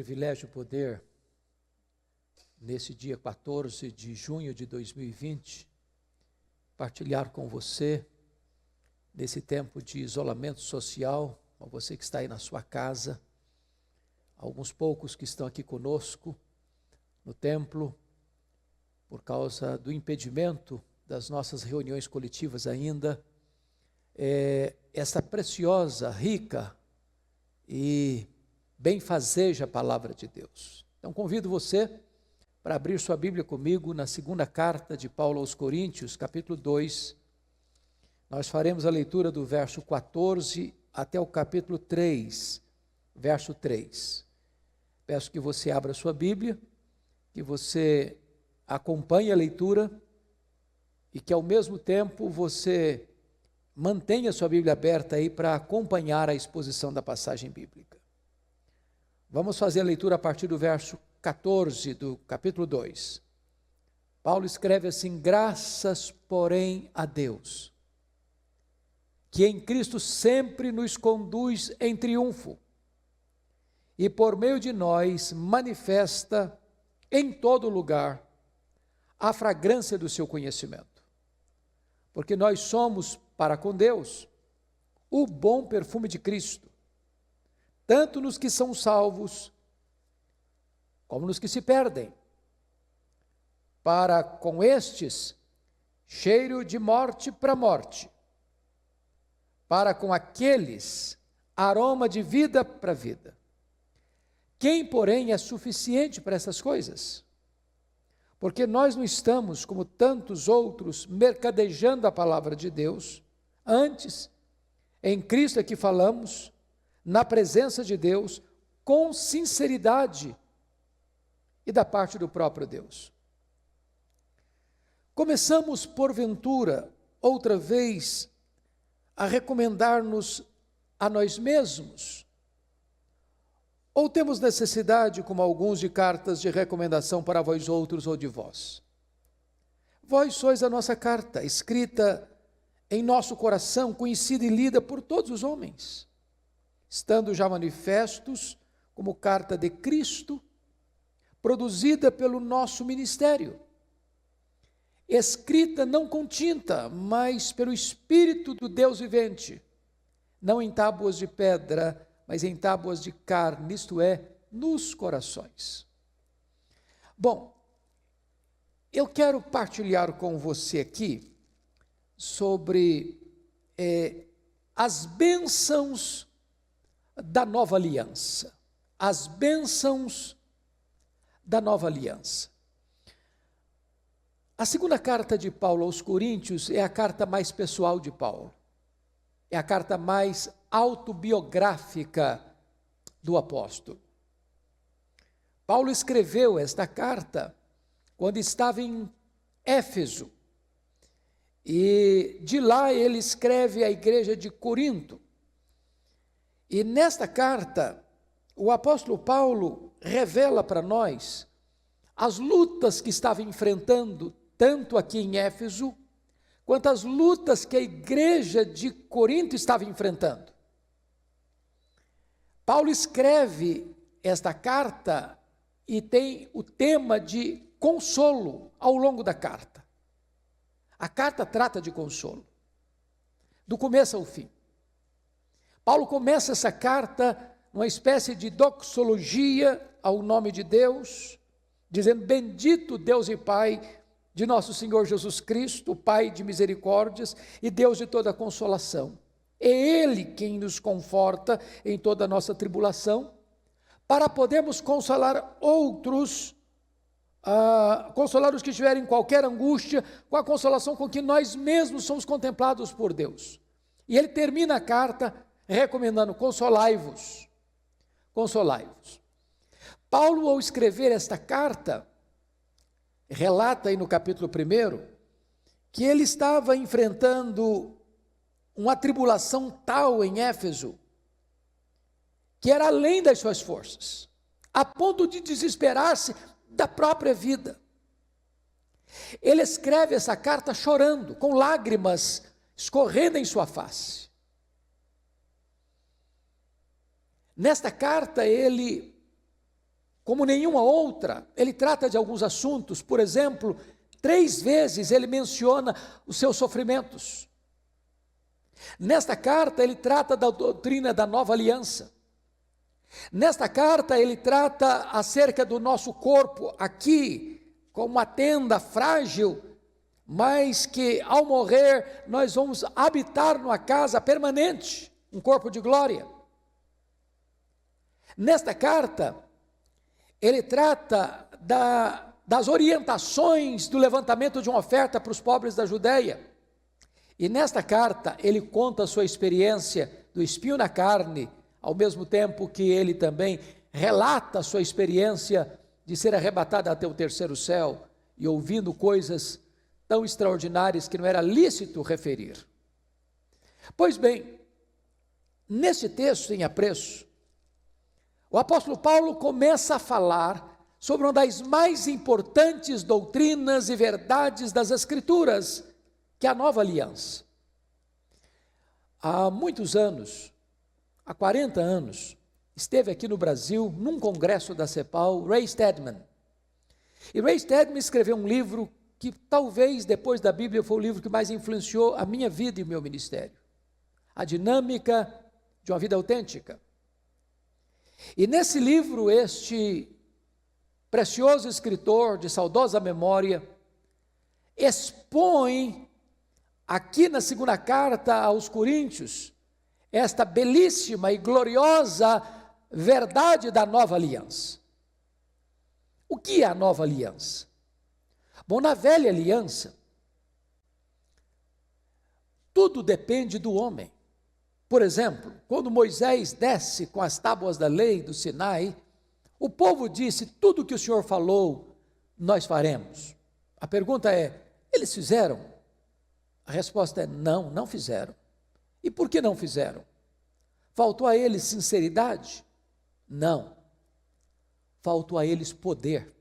privilégio poder, nesse dia 14 de junho de 2020, partilhar com você, nesse tempo de isolamento social, com você que está aí na sua casa, alguns poucos que estão aqui conosco no templo, por causa do impedimento das nossas reuniões coletivas ainda, essa preciosa, rica e benfazeja palavra de Deus. Então convido você para abrir sua Bíblia comigo na segunda carta de Paulo aos Coríntios, capítulo 2. Nós faremos a leitura do verso 14 até o capítulo 3, verso 3. Peço que você abra sua Bíblia, que você acompanhe a leitura e que ao mesmo tempo você mantenha sua Bíblia aberta aí para acompanhar a exposição da passagem bíblica. Vamos fazer a leitura a partir do verso 14 do capítulo 2. Paulo escreve assim: graças, porém, a Deus, que em Cristo sempre nos conduz em triunfo, e por meio de nós manifesta em todo lugar a fragrância do seu conhecimento. Porque nós somos, para com Deus, o bom perfume de Cristo, tanto nos que são salvos, como nos que se perdem. Para com estes, cheiro de morte para morte. Para com aqueles, aroma de vida para vida. Quem, porém, é suficiente para essas coisas? Porque nós não estamos, como tantos outros, mercadejando a palavra de Deus. Antes, em Cristo é que falamos, na presença de Deus, com sinceridade e da parte do próprio Deus. Começamos, porventura, outra vez, a recomendar-nos a nós mesmos? Ou temos necessidade, como alguns, de cartas de recomendação para vós outros ou de vós? Vós sois a nossa carta, escrita em nosso coração, conhecida e lida por todos os homens, estando já manifestos como carta de Cristo, produzida pelo nosso ministério, escrita não com tinta, mas pelo Espírito do Deus vivente, não em tábuas de pedra, mas em tábuas de carne, isto é, nos corações. Bom, eu quero partilhar com você aqui sobre as bênçãos da nova aliança. As bênçãos da nova aliança. A segunda carta de Paulo aos Coríntios é a carta mais pessoal de Paulo. É a carta mais autobiográfica do apóstolo. Paulo escreveu esta carta quando estava em Éfeso. E de lá ele escreve à igreja de Corinto. E nesta carta, o apóstolo Paulo revela para nós as lutas que estava enfrentando, tanto aqui em Éfeso, quanto as lutas que a igreja de Corinto estava enfrentando. Paulo escreve esta carta e tem o tema de consolo ao longo da carta. A carta trata de consolo, do começo ao fim. Paulo começa essa carta numa espécie de doxologia ao nome de Deus, dizendo: bendito Deus e Pai de nosso Senhor Jesus Cristo, Pai de misericórdias e Deus de toda consolação. É Ele quem nos conforta em toda a nossa tribulação, para podermos consolar outros, consolar os que estiverem em qualquer angústia, com a consolação com que nós mesmos somos contemplados por Deus. E ele termina a carta recomendando: consolai-vos, consolai-vos. Paulo, ao escrever esta carta, relata aí no capítulo 1, que ele estava enfrentando uma tribulação tal em Éfeso, que era além das suas forças, a ponto de desesperar-se da própria vida. Ele escreve essa carta chorando, com lágrimas escorrendo em sua face. Nesta carta ele como nenhuma outra. Ele trata de alguns assuntos, por exemplo, 3 vezes ele menciona os seus sofrimentos. Nesta carta ele trata da doutrina da nova aliança. Nesta carta ele trata acerca do nosso corpo aqui, como uma tenda frágil, mas que ao morrer nós vamos habitar numa casa permanente, um corpo de glória. Nesta carta ele trata das orientações do levantamento de uma oferta para os pobres da Judeia. E nesta carta ele conta a sua experiência do espinho na carne, ao mesmo tempo que ele também relata a sua experiência de ser arrebatado até o terceiro céu e ouvindo coisas tão extraordinárias que não era lícito referir. Pois bem, neste texto em apreço, o apóstolo Paulo começa a falar sobre uma das mais importantes doutrinas e verdades das Escrituras, que é a nova aliança. Há muitos anos, há 40 anos, esteve aqui no Brasil, num congresso da CEPAL, Ray Stedman. E Ray Stedman escreveu um livro que talvez, depois da Bíblia, foi o livro que mais influenciou a minha vida e o meu ministério. A dinâmica de uma vida autêntica. E nesse livro, este precioso escritor de saudosa memória expõe, aqui na segunda carta aos Coríntios, esta belíssima e gloriosa verdade da nova aliança. O que é a nova aliança? Bom, na velha aliança, tudo depende do homem. Por exemplo, quando Moisés desce com as tábuas da lei do Sinai, o povo disse: tudo que o Senhor falou, nós faremos. A pergunta é: eles fizeram? A resposta é: não, não fizeram. E por que não fizeram? Faltou a eles sinceridade? Não. Faltou a eles poder.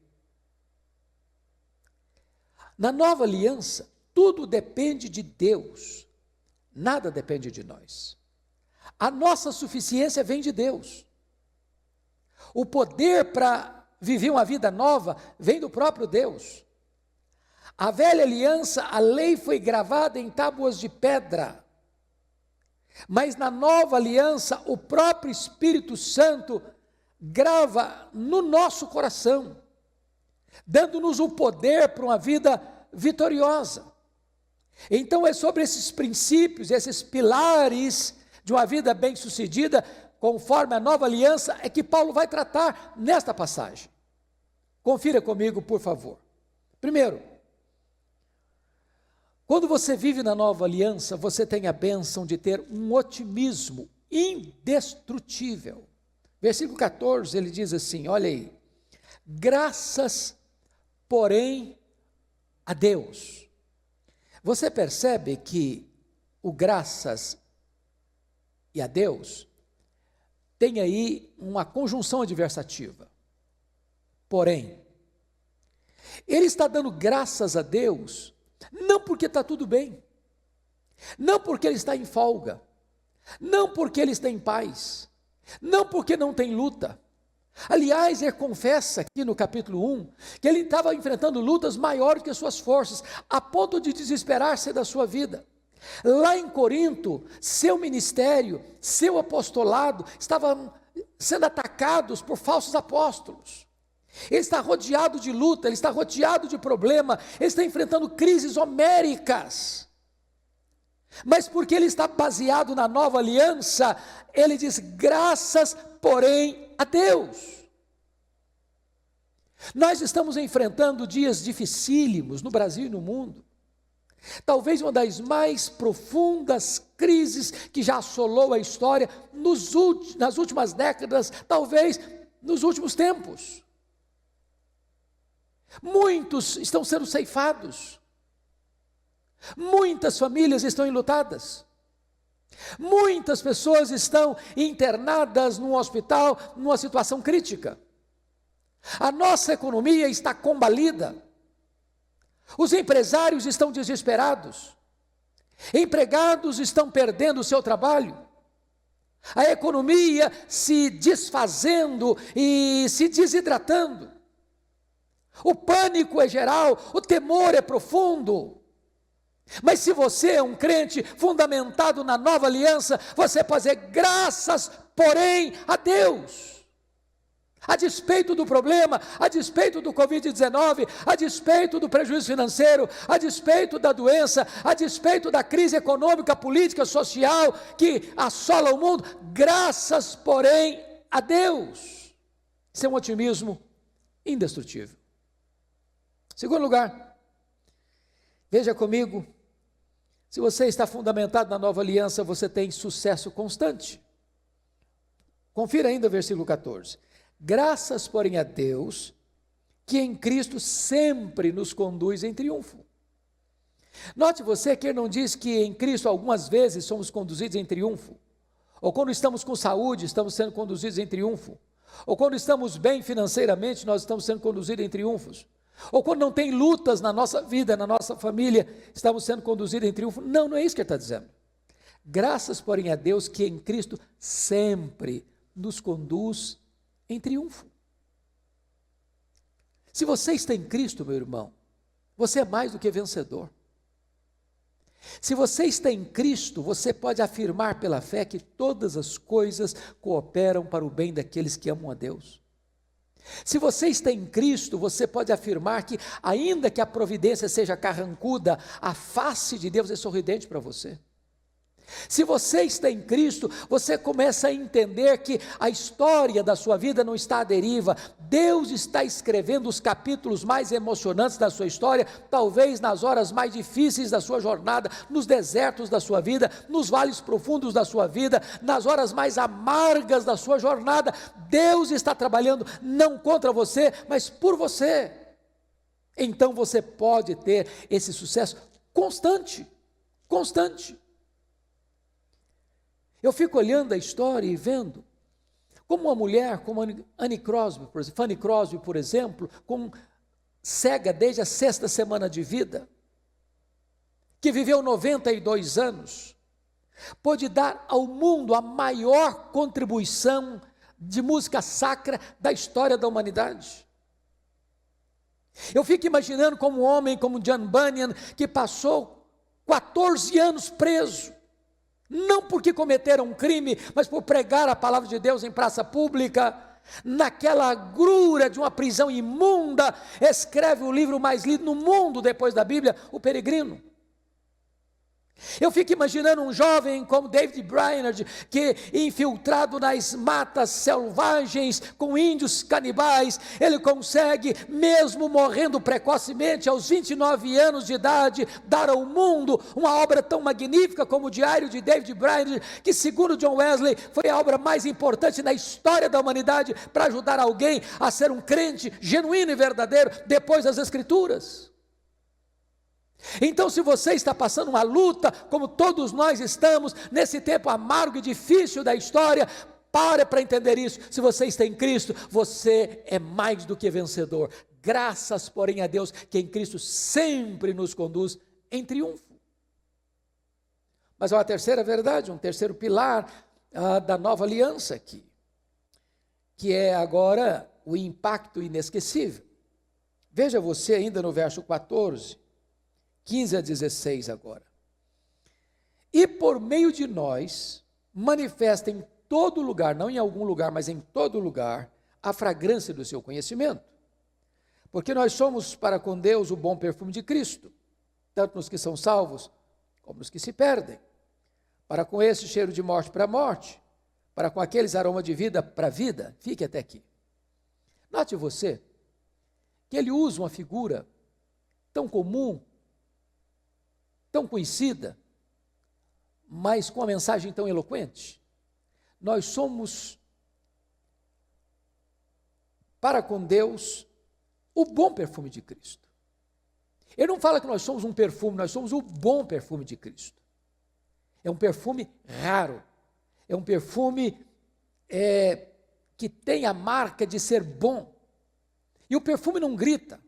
Na nova aliança, tudo depende de Deus, nada depende de nós. A nossa suficiência vem de Deus. O poder para viver uma vida nova vem do próprio Deus. A velha aliança, a lei foi gravada em tábuas de pedra. Mas na nova aliança, o próprio Espírito Santo grava no nosso coração, dando-nos o poder para uma vida vitoriosa. Então é sobre esses princípios, esses pilares de uma vida bem-sucedida, conforme a nova aliança, é que Paulo vai tratar nesta passagem. Confira comigo, por favor. Primeiro, quando você vive na nova aliança, você tem a bênção de ter um otimismo indestrutível. Versículo 14, ele diz assim, olha aí: graças, porém, a Deus. Você percebe que o graças e a Deus tem aí uma conjunção adversativa. Porém, ele está dando graças a Deus, não porque está tudo bem, não porque ele está em folga, não porque ele está em paz, não porque não tem luta. Aliás, ele confessa aqui no capítulo 1, que ele estava enfrentando lutas maiores que as suas forças, a ponto de desesperar-se da sua vida. Lá em Corinto, seu ministério, seu apostolado, estavam sendo atacados por falsos apóstolos. Ele está rodeado de luta, ele está rodeado de problema, ele está enfrentando crises homéricas. Mas porque ele está baseado na nova aliança, ele diz: graças, porém, a Deus. Nós estamos enfrentando dias dificílimos no Brasil e no mundo. Talvez uma das mais profundas crises que já assolou a história nas últimas décadas, talvez nos últimos tempos. Muitos estão sendo ceifados. Muitas famílias estão enlutadas. Muitas pessoas estão internadas num hospital, numa situação crítica. A nossa economia está combalida. Os empresários estão desesperados. Empregados estão perdendo o seu trabalho. a economia se desfazendo e se desidratando. O pânico é geral, o temor é profundo. Mas se você é um crente fundamentado na nova aliança, você pode dizer graças, porém, a Deus. A despeito do problema, a despeito do Covid-19, a despeito do prejuízo financeiro, a despeito da doença, a despeito da crise econômica, política, social que assola o mundo, graças, porém, a Deus. Isso é um otimismo indestrutível. Segundo lugar, veja comigo, se você está fundamentado na nova aliança, você tem sucesso constante. Confira ainda o versículo 14. Graças, porém, a Deus, que em Cristo sempre nos conduz em triunfo. Note você que ele não diz que em Cristo algumas vezes somos conduzidos em triunfo, ou quando estamos com saúde, estamos sendo conduzidos em triunfo, ou quando estamos bem financeiramente, nós estamos sendo conduzidos em triunfos, ou quando não tem lutas na nossa vida, na nossa família, estamos sendo conduzidos em triunfo. Não, não é isso que ele está dizendo. Graças, porém, a Deus que em Cristo sempre nos conduz em triunfo. Se você está em Cristo, meu irmão, você é mais do que vencedor. Se você está em Cristo, você pode afirmar pela fé que todas as coisas cooperam para o bem daqueles que amam a Deus. Se você está em Cristo, você pode afirmar que, ainda que a providência seja carrancuda, a face de Deus é sorridente para você. Se você está em Cristo, você começa a entender que a história da sua vida não está à deriva. Deus está escrevendo os capítulos mais emocionantes da sua história, talvez nas horas mais difíceis da sua jornada, nos desertos da sua vida, nos vales profundos da sua vida, nas horas mais amargas da sua jornada. Deus está trabalhando não contra você, mas por você. Então você pode ter esse sucesso constante, constante. Eu fico olhando a história e vendo como uma mulher como Fanny Crosby, por exemplo, cega desde a 6ª semana de vida, que viveu 92 anos, pôde dar ao mundo a maior contribuição de música sacra da história da humanidade. Eu fico imaginando como um homem como John Bunyan, que passou 14 anos preso, não porque cometeram um crime, mas por pregar a palavra de Deus em praça pública, naquela agrura de uma prisão imunda, escreve o livro mais lido no mundo depois da Bíblia, O Peregrino. Eu fico imaginando um jovem como David Brainerd, que infiltrado nas matas selvagens, com índios canibais, ele consegue, mesmo morrendo precocemente, aos 29 anos de idade, dar ao mundo uma obra tão magnífica como o Diário de David Brainerd, que segundo John Wesley, foi a obra mais importante na história da humanidade, para ajudar alguém a ser um crente genuíno e verdadeiro, depois das Escrituras. Então, se você está passando uma luta, como todos nós estamos, nesse tempo amargo e difícil da história, pare para entender isso. Se você está em Cristo, você é mais do que vencedor. Graças, porém, a Deus, que em Cristo sempre nos conduz em triunfo. Mas há uma terceira verdade, um terceiro pilar da nova aliança aqui, que é agora o impacto inesquecível. Veja você ainda no verso 14, 15 a 16 agora. E por meio de nós, manifesta em todo lugar, não em algum lugar, mas em todo lugar, a fragrância do seu conhecimento. Porque nós somos para com Deus o bom perfume de Cristo, tanto nos que são salvos, como nos que se perdem. Para com esse cheiro de morte para a morte, para com aqueles aroma de vida para a vida. Fique até aqui. Note você, que ele usa uma figura tão comum, tão conhecida, mas com uma mensagem tão eloquente. Nós somos, para com Deus, o bom perfume de Cristo. Ele não fala que nós somos um perfume, nós somos o bom perfume de Cristo. É um perfume raro, é um perfume que tem a marca de ser bom. E o perfume não grita,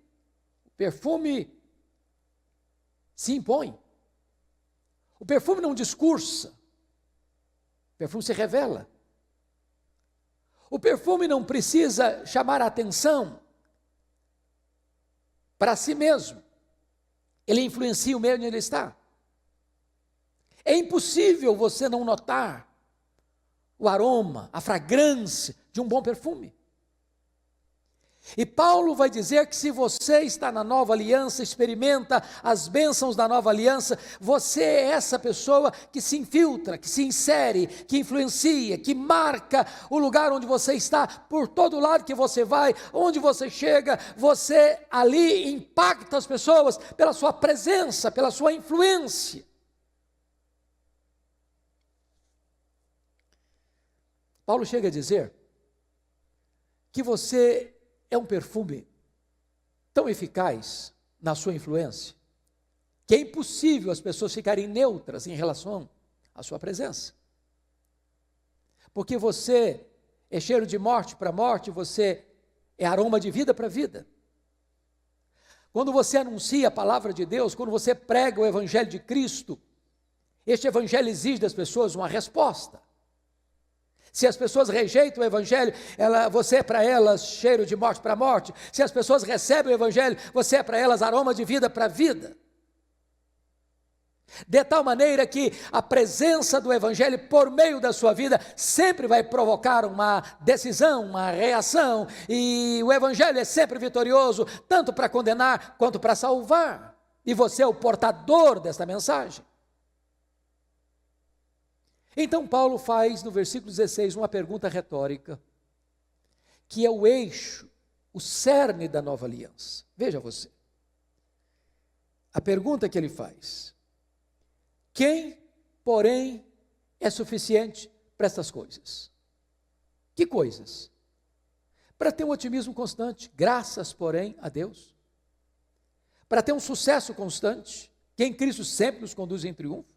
o perfume se impõe. O perfume não discursa, O perfume se revela. O perfume não precisa chamar a atenção para si mesmo. Ele influencia o meio onde ele está. É impossível você não notar o aroma, a fragrância de um bom perfume. E Paulo vai dizer que se você está na nova aliança, experimenta as bênçãos da nova aliança, você é essa pessoa que se infiltra, que se insere, que influencia, que marca o lugar onde você está, por todo lado que você vai, onde você chega, você ali impacta as pessoas pela sua presença, pela sua influência. Paulo chega a dizer que você é um perfume tão eficaz na sua influência, que é impossível as pessoas ficarem neutras em relação à sua presença. Porque você é cheiro de morte para morte, você é aroma de vida para vida. Quando você anuncia a palavra de Deus, quando você prega o evangelho de Cristo, este evangelho exige das pessoas uma resposta. Se as pessoas rejeitam o evangelho, você é para elas cheiro de morte para morte. Se as pessoas recebem o evangelho, você é para elas aroma de vida para vida. De tal maneira que a presença do evangelho por meio da sua vida sempre vai provocar uma decisão, uma reação, e o evangelho é sempre vitorioso, tanto para condenar quanto para salvar. E você é o portador desta mensagem. Então Paulo faz no versículo 16 uma pergunta retórica, que é o eixo, o cerne da nova aliança. Veja você, a pergunta que ele faz: quem, porém, é suficiente para estas coisas? Que coisas? Para ter um otimismo constante, graças, porém, a Deus. Para ter um sucesso constante, que em Cristo sempre nos conduz em triunfo.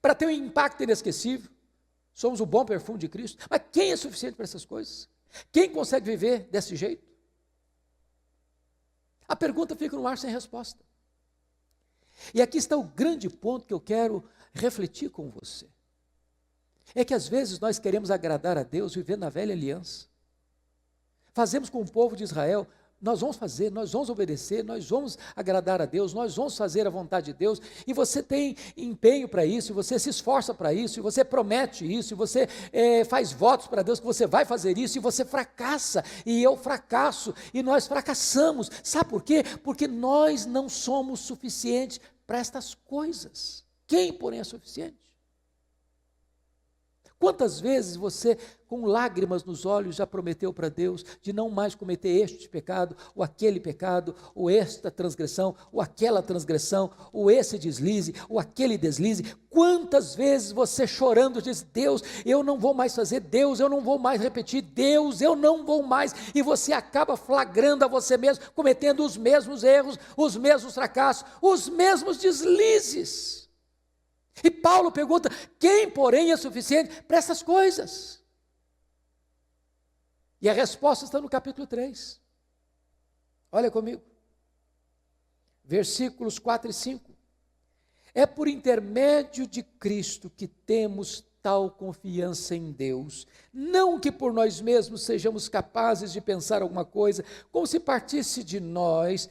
Para ter um impacto inesquecível, somos o bom perfume de Cristo. Mas quem é suficiente para essas coisas? Quem consegue viver desse jeito? A pergunta fica no ar sem resposta. E aqui está o grande ponto que eu quero refletir com você. É que às vezes nós queremos agradar a Deus vivendo na velha aliança. Fazemos com o povo de Israel: nós vamos fazer, nós vamos obedecer, nós vamos agradar a Deus, nós vamos fazer a vontade de Deus, e você tem empenho para isso, e você se esforça para isso, e você promete isso, e você faz votos para Deus que você vai fazer isso, e você fracassa, e eu fracasso, e nós fracassamos. Sabe por quê? Porque nós não somos suficientes para estas coisas. Quem, porém, é suficiente? Quantas vezes você, com lágrimas nos olhos, já prometeu para Deus de não mais cometer este pecado, ou aquele pecado, ou esta transgressão, ou aquela transgressão, ou esse deslize, ou aquele deslize? Quantas vezes você chorando diz: Deus, eu não vou mais fazer, Deus, eu não vou mais repetir, Deus, eu não vou mais, e você acaba flagrando a você mesmo, cometendo os mesmos erros, os mesmos fracassos, os mesmos deslizes. E Paulo pergunta: quem, porém, é suficiente para essas coisas? E a resposta está no capítulo 3. Olha comigo. Versículos 4 e 5. É por intermédio de Cristo que temos tal confiança em Deus, não que por nós mesmos sejamos capazes de pensar alguma coisa, como se partisse de nós.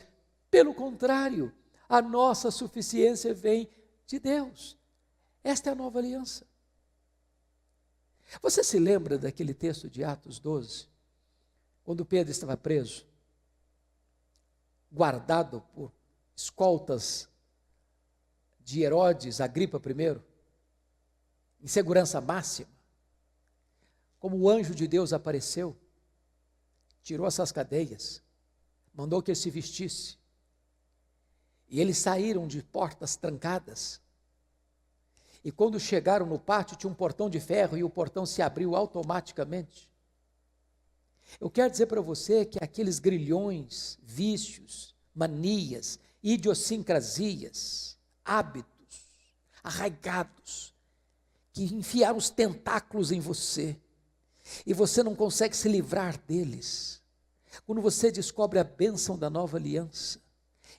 Pelo contrário, a nossa suficiência vem de Deus. Esta é a nova aliança. Você se lembra daquele texto de Atos 12, quando Pedro estava preso, guardado por escoltas de Herodes, Agripa I, em segurança máxima? Como o anjo de Deus apareceu, tirou essas cadeias, mandou que ele se vestisse, e eles saíram de portas trancadas. E quando chegaram no pátio, tinha um portão de ferro e o portão se abriu automaticamente. Eu quero dizer para você que aqueles grilhões, vícios, manias, idiosincrasias, hábitos arraigados, que enfiaram os tentáculos em você, e você não consegue se livrar deles, quando você descobre a bênção da nova aliança,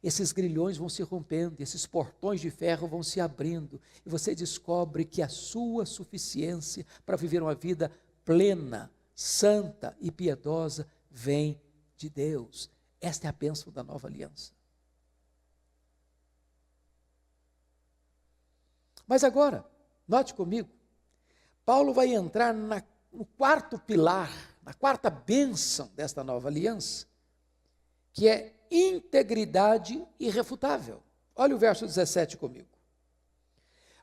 esses grilhões vão se rompendo, esses portões de ferro vão se abrindo, e você descobre que a sua suficiência para viver uma vida plena, santa e piedosa vem de Deus. Esta é a bênção da nova aliança. Mas agora, note comigo, Paulo vai entrar no quarto pilar, na quarta bênção desta nova aliança, que é integridade irrefutável. Olha o verso 17 comigo.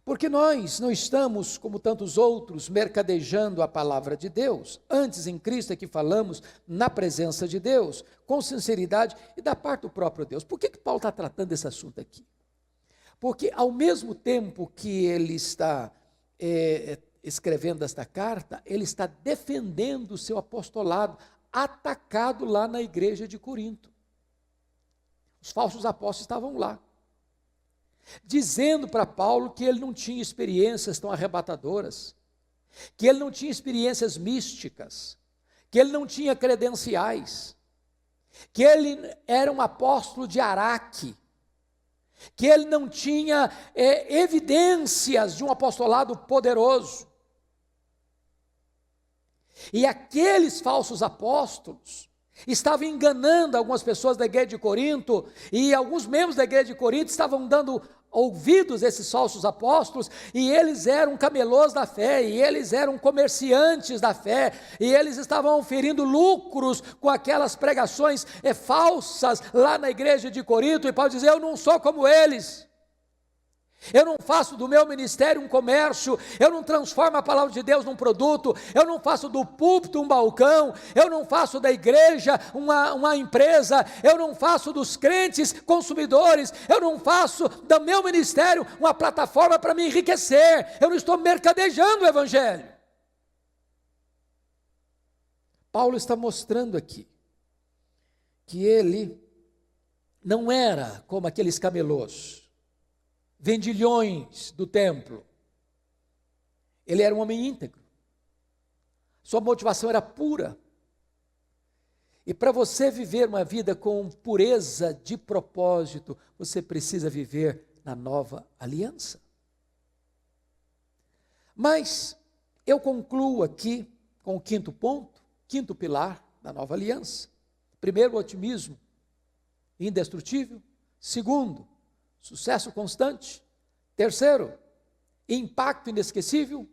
Porque nós não estamos, como tantos outros, mercadejando a palavra de Deus. Antes, em Cristo é que falamos na presença de Deus, com sinceridade e da parte do próprio Deus. Por que Paulo está tratando desse assunto aqui? Porque ao mesmo tempo que ele está escrevendo esta carta, ele está defendendo o seu apostolado, atacado lá na igreja de Corinto. Os falsos apóstolos estavam lá, dizendo para Paulo que ele não tinha experiências tão arrebatadoras, que ele não tinha experiências místicas, que ele não tinha credenciais, que ele era um apóstolo de Araque, que ele não tinha evidências de um apostolado poderoso. E aqueles falsos apóstolos estavam enganando algumas pessoas da igreja de Corinto, e alguns membros da igreja de Corinto estavam dando ouvidos a esses falsos apóstolos, e eles eram camelôs da fé, e eles eram comerciantes da fé, e eles estavam oferindo lucros com aquelas pregações falsas lá na igreja de Corinto, e Paulo diz: eu não sou como eles. Eu não faço do meu ministério um comércio, eu não transformo a palavra de Deus num produto, eu não faço do púlpito um balcão, eu não faço da igreja uma empresa, eu não faço dos crentes consumidores, eu não faço do meu ministério uma plataforma para me enriquecer, eu não estou mercadejando o evangelho. Paulo está mostrando aqui que ele não era como aqueles camelôs, vendilhões do templo. Ele era um homem íntegro. Sua motivação era pura. E para você viver uma vida com pureza de propósito, você precisa viver na nova aliança. Mas eu concluo aqui com o quinto ponto, quinto pilar da nova aliança. Primeiro, o otimismo indestrutível. Segundo, sucesso constante. Terceiro, impacto inesquecível.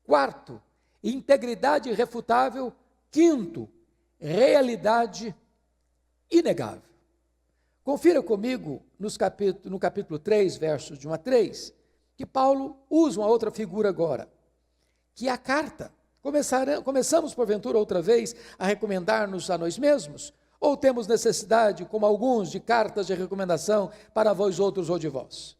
Quarto, integridade irrefutável. Quinto, realidade inegável. Confira comigo no capítulo 3, versos de 1 a 3, que Paulo usa uma outra figura agora, que é a carta. Começamos, porventura, outra vez a recomendar-nos a nós mesmos? Ou temos necessidade, como alguns, de cartas de recomendação para vós outros ou de vós?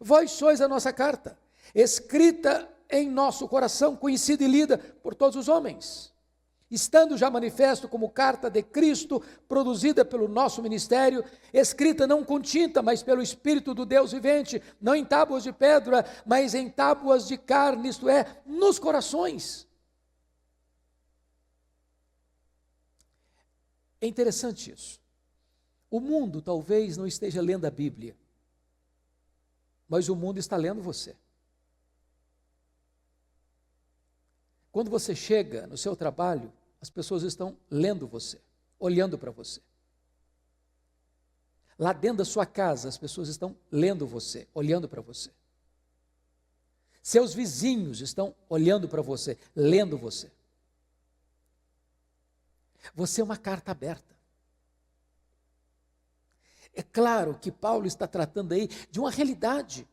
Vós sois a nossa carta, escrita em nosso coração, conhecida e lida por todos os homens, estando já manifesto como carta de Cristo, produzida pelo nosso ministério, escrita não com tinta, mas pelo Espírito do Deus vivente, não em tábuas de pedra, mas em tábuas de carne, isto é, nos corações. É interessante isso. O mundo talvez não esteja lendo a Bíblia, mas o mundo está lendo você. Quando você chega no seu trabalho, as pessoas estão lendo você, olhando para você. Lá dentro da sua casa, as pessoas estão lendo você, olhando para você. Seus vizinhos estão olhando para você, lendo você. Você é uma carta aberta. É claro que Paulo está tratando aí de uma realidade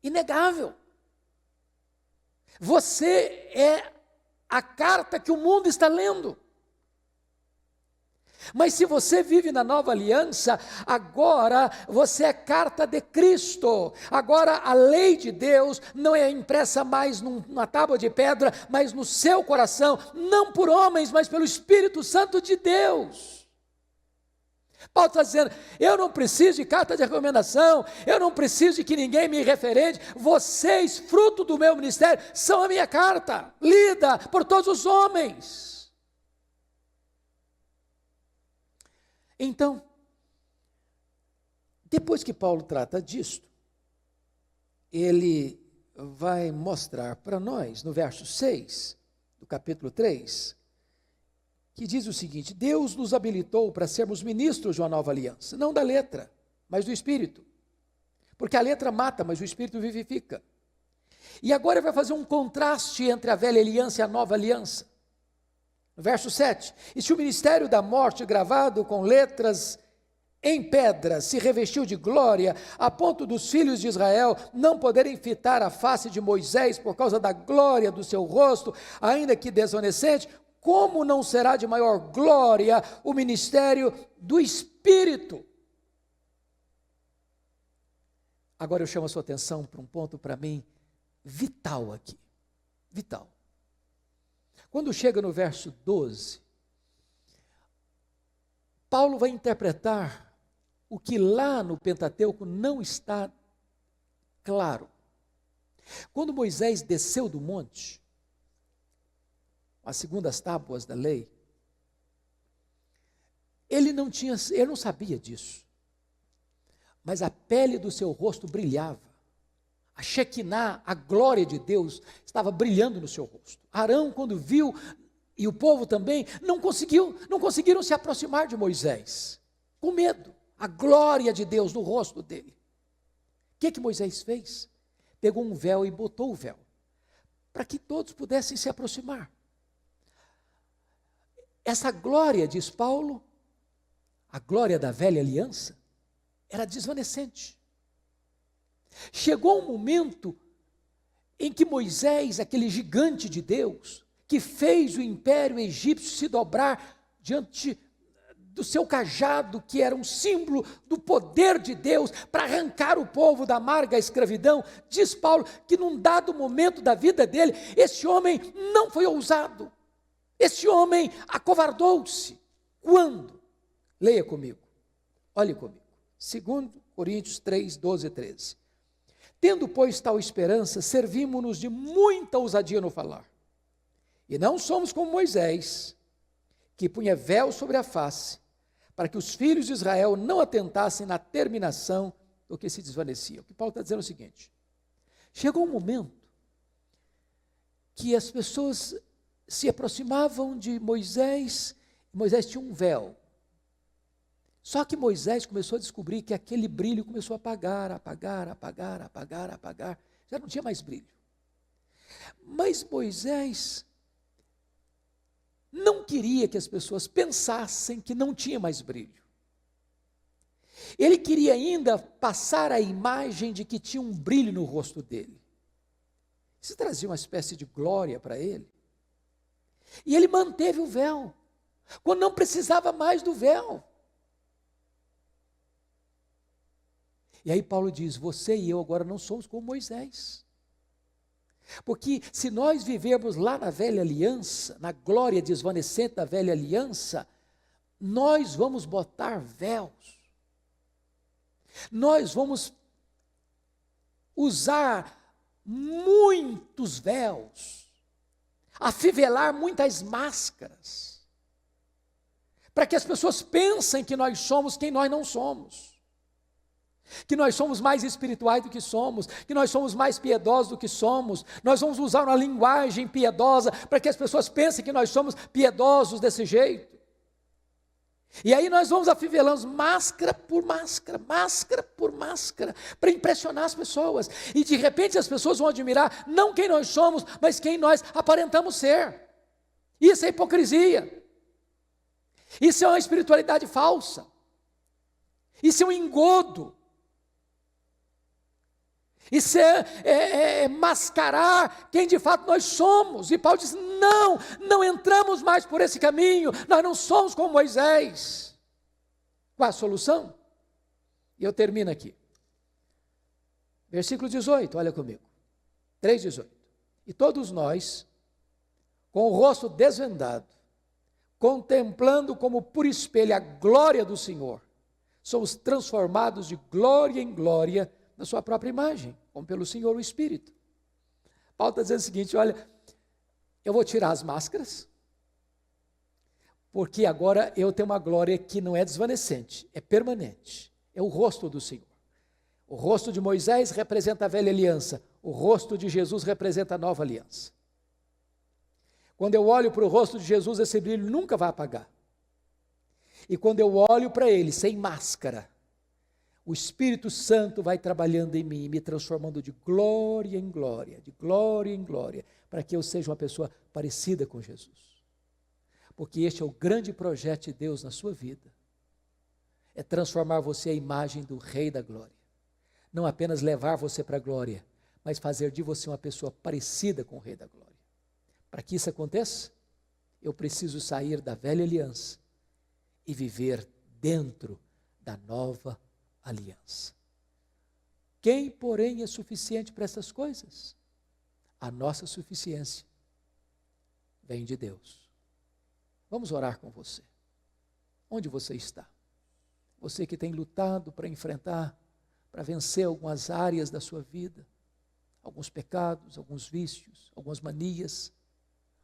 inegável. Você é a carta que o mundo está lendo. Mas se você vive na nova aliança, agora você é carta de Cristo. Agora a lei de Deus não é impressa mais numa tábua de pedra, mas no seu coração, não por homens, mas pelo Espírito Santo de Deus. Paulo está dizendo: eu não preciso de carta de recomendação, eu não preciso de que ninguém me referende, vocês, fruto do meu ministério, são a minha carta, lida por todos os homens. Então, Depois que Paulo trata disto, ele vai mostrar para nós, no verso 6 do capítulo 3, que diz o seguinte: Deus nos habilitou para sermos ministros de uma nova aliança, não da letra, mas do Espírito. Porque a letra mata, mas o Espírito vivifica. E agora ele vai fazer um contraste entre a velha aliança e a nova aliança. No verso 7, e se o ministério da morte gravado com letras em pedra se revestiu de glória, a ponto dos filhos de Israel não poderem fitar a face de Moisés por causa da glória do seu rosto, ainda que desvanecente, como não será de maior glória o ministério do Espírito? Agora eu chamo a sua atenção para um ponto, para mim, vital aqui. Vital. Quando chega no verso 12, Paulo vai interpretar o que lá no Pentateuco não está claro. Quando Moisés desceu do monte, as segundas tábuas da lei, ele não sabia disso, mas a pele do seu rosto brilhava, a Shekinah, a glória de Deus, estava brilhando no seu rosto. Arão, quando viu, e o povo também, não conseguiram se aproximar de Moisés, com medo, a glória de Deus no rosto dele. O que Moisés fez? Pegou um véu e botou o véu, para que todos pudessem se aproximar. Essa glória, diz Paulo, a glória da velha aliança, era desvanecente. Chegou um momento em que Moisés, aquele gigante de Deus, que fez o império egípcio se dobrar diante do seu cajado, que era um símbolo do poder de Deus para arrancar o povo da amarga escravidão, diz Paulo que num dado momento da vida dele, esse homem não foi ousado, esse homem acovardou-se. Quando? Leia comigo, olhe comigo, 2 Coríntios 3, 12 e 13. Tendo, pois, tal esperança, servimos-nos de muita ousadia no falar. E não somos como Moisés, que punha véu sobre a face, para que os filhos de Israel não atentassem na terminação do que se desvanecia. O que Paulo está dizendo é o seguinte: chegou um momento que as pessoas se aproximavam de Moisés, Moisés tinha um véu. Só que Moisés começou a descobrir que aquele brilho começou a apagar, já não tinha mais brilho. Mas Moisés não queria que as pessoas pensassem que não tinha mais brilho. Ele queria ainda passar a imagem de que tinha um brilho no rosto dele. Isso trazia uma espécie de glória para ele. E ele manteve o véu, quando não precisava mais do véu. E aí Paulo diz, você e eu agora não somos como Moisés. Porque se nós vivermos lá na velha aliança, na glória desvanecente da velha aliança, nós vamos botar véus. Nós vamos usar muitos véus, afivelar muitas máscaras, para que as pessoas pensem que nós somos quem nós não somos. Que nós somos mais espirituais do que somos, que nós somos mais piedosos do que somos. Nós vamos usar uma linguagem piedosa para que as pessoas pensem que nós somos piedosos desse jeito. E aí nós vamos afivelando máscara por máscara, para impressionar as pessoas. E de repente as pessoas vão admirar não quem nós somos, mas quem nós aparentamos ser. Isso é hipocrisia. Isso é uma espiritualidade falsa. Isso é um engodo. Isso é mascarar quem de fato nós somos. E Paulo diz, não entramos mais por esse caminho, nós não somos como Moisés. Qual a solução? E eu termino aqui. Versículo 18, olha comigo. 3,18. E todos nós, com o rosto desvendado, contemplando como por espelho a glória do Senhor, somos transformados de glória em glória na sua própria imagem, como pelo Senhor o Espírito. Paulo está dizendo o seguinte, olha, eu vou tirar as máscaras, porque agora eu tenho uma glória que não é desvanecente, é permanente. É o rosto do Senhor. O rosto de Moisés representa a velha aliança, o rosto de Jesus representa a nova aliança. Quando eu olho para o rosto de Jesus, esse brilho nunca vai apagar. E quando eu olho para ele sem máscara, o Espírito Santo vai trabalhando em mim, me transformando de glória em glória, para que eu seja uma pessoa parecida com Jesus. Porque este é o grande projeto de Deus na sua vida. É transformar você à imagem do Rei da Glória. Não apenas levar você para a glória, mas fazer de você uma pessoa parecida com o Rei da Glória. Para que isso aconteça, eu preciso sair da velha aliança e viver dentro da nova aliança. Quem, porém, é suficiente para essas coisas? A nossa suficiência vem de Deus. Vamos orar com você. Onde você está? Você que tem lutado para enfrentar, para vencer algumas áreas da sua vida, alguns pecados, alguns vícios, algumas manias,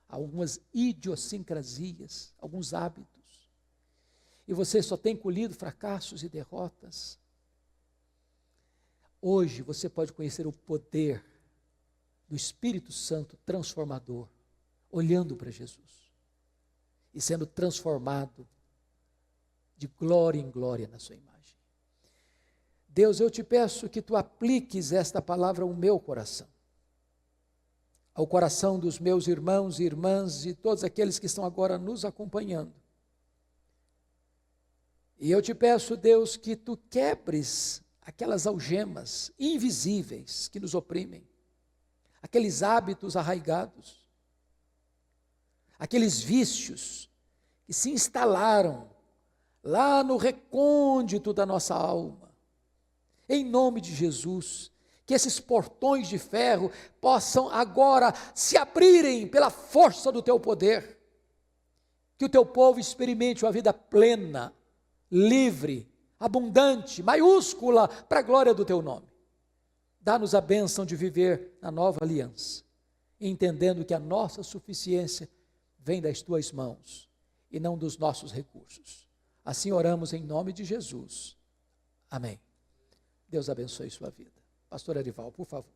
algumas idiosincrasias, alguns hábitos. E você só tem colhido fracassos e derrotas. Hoje você pode conhecer o poder do Espírito Santo transformador, olhando para Jesus e sendo transformado de glória em glória na sua imagem. Deus, eu te peço que tu apliques esta palavra ao meu coração, ao coração dos meus irmãos e irmãs e todos aqueles que estão agora nos acompanhando. E eu te peço, Deus, que tu quebres aquelas algemas invisíveis que nos oprimem, aqueles hábitos arraigados, aqueles vícios que se instalaram lá no recôndito da nossa alma. Em nome de Jesus, que esses portões de ferro possam agora se abrirem pela força do teu poder, que o teu povo experimente uma vida plena, livre, abundante, maiúscula, para a glória do teu nome. Dá-nos a bênção de viver na nova aliança, entendendo que a nossa suficiência vem das tuas mãos e não dos nossos recursos. Assim oramos em nome de Jesus. Amém. Deus abençoe sua vida. Pastor Arival, por favor.